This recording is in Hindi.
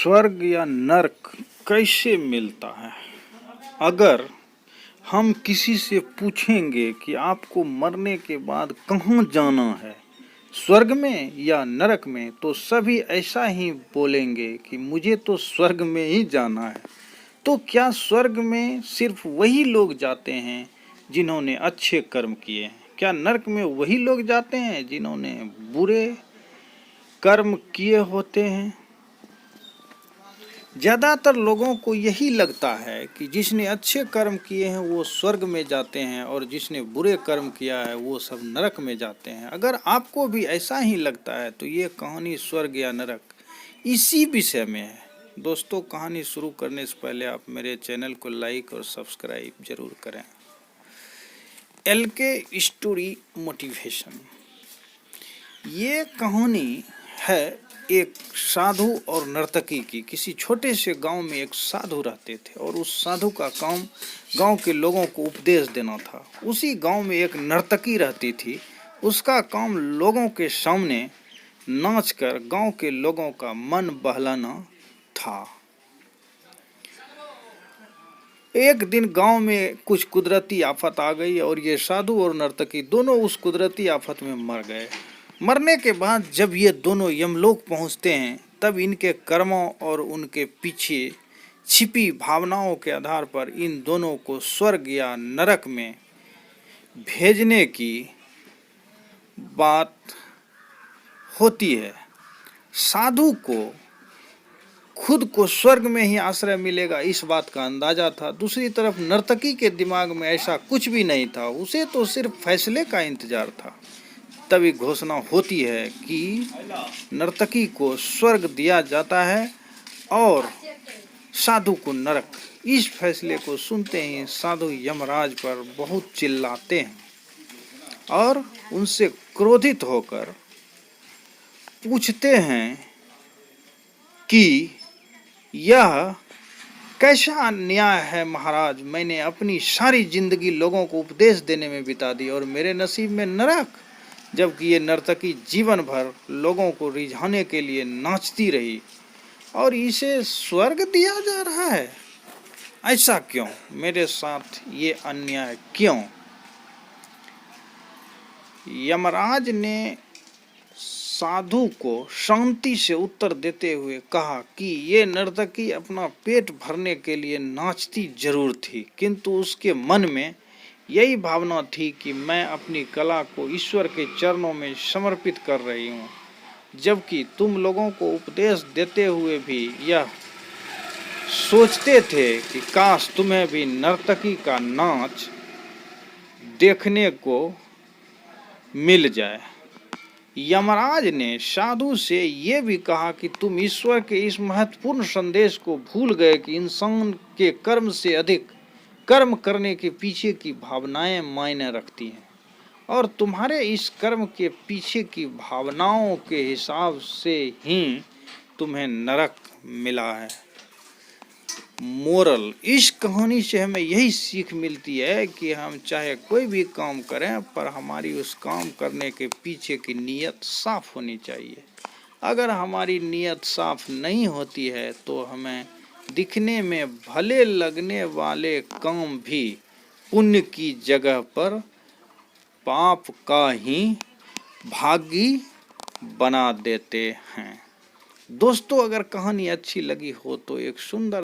स्वर्ग या नर्क कैसे मिलता है? अगर हम किसी से पूछेंगे कि आपको मरने के बाद कहाँ जाना है, स्वर्ग में या नरक में, तो सभी ऐसा ही बोलेंगे कि मुझे तो स्वर्ग में ही जाना है। तो क्या स्वर्ग में सिर्फ वही लोग जाते हैं जिन्होंने अच्छे कर्म किए हैं? क्या नरक में वही लोग जाते हैं जिन्होंने बुरे कर्म किए होते हैं? ज़्यादातर लोगों को यही लगता है कि जिसने अच्छे कर्म किए हैं वो स्वर्ग में जाते हैं और जिसने बुरे कर्म किया है वो सब नरक में जाते हैं। अगर आपको भी ऐसा ही लगता है तो ये कहानी स्वर्ग या नरक इसी विषय में है। दोस्तों, कहानी शुरू करने से पहले आप मेरे चैनल को लाइक और सब्सक्राइब जरूर करें। LK story motivation. ये कहानी है एक साधु और नर्तकी की। किसी छोटे से गांव में एक साधु रहते थे और उस साधु का काम गांव के लोगों को उपदेश देना था। उसी गांव में एक नर्तकी रहती थी। उसका काम लोगों के सामने नाचकर गांव के लोगों का मन बहलाना था। एक दिन गांव में कुछ कुदरती आफत आ गई और ये साधु और नर्तकी दोनों उस कुदरती आफत में मर गए। मरने के बाद जब ये दोनों यमलोक पहुंचते हैं तब इनके कर्मों और उनके पीछे छिपी भावनाओं के आधार पर इन दोनों को स्वर्ग या नरक में भेजने की बात होती है। साधु को खुद को स्वर्ग में ही आश्रय मिलेगा इस बात का अंदाजा था। दूसरी तरफ नर्तकी के दिमाग में ऐसा कुछ भी नहीं था, उसे तो सिर्फ फैसले का इंतजार था। तभी घोषणा होती है कि नर्तकी को स्वर्ग दिया जाता है और साधु को नरक। इस फैसले को सुनते ही साधु यमराज पर बहुत चिल्लाते हैं और उनसे क्रोधित होकर पूछते हैं कि यह कैसा अन्याय है महाराज। मैंने अपनी सारी जिंदगी लोगों को उपदेश देने में बिता दी और मेरे नसीब में नरक, जबकि ये नर्तकी जीवन भर लोगों को रिझाने के लिए नाचती रही और इसे स्वर्ग दिया जा रहा है। ऐसा क्यों? मेरे साथ ये अन्याय क्यों? यमराज ने साधु को शांति से उत्तर देते हुए कहा कि ये नर्तकी अपना पेट भरने के लिए नाचती जरूर थी, किंतु उसके मन में यही भावना थी कि मैं अपनी कला को ईश्वर के चरणों में समर्पित कर रही हूँ। जबकि तुम लोगों को उपदेश देते हुए भी यह सोचते थे कि काश तुम्हें भी नर्तकी का नाच देखने को मिल जाए। यमराज ने साधु से ये भी कहा कि तुम ईश्वर के इस महत्वपूर्ण संदेश को भूल गए कि इंसान के कर्म से अधिक कर्म करने के पीछे की भावनाएं मायने रखती हैं और तुम्हारे इस कर्म के पीछे की भावनाओं के हिसाब से ही तुम्हें नरक मिला है। मोरल: इस कहानी से हमें यही सीख मिलती है कि हम चाहे कोई भी काम करें पर हमारी उस काम करने के पीछे की नीयत साफ होनी चाहिए। अगर हमारी नीयत साफ नहीं होती है तो हमें दिखने में भले लगने वाले काम भी पुण्य की जगह पर पाप का ही भागी बना देते हैं। दोस्तों, अगर कहानी अच्छी लगी हो तो एक सुंदर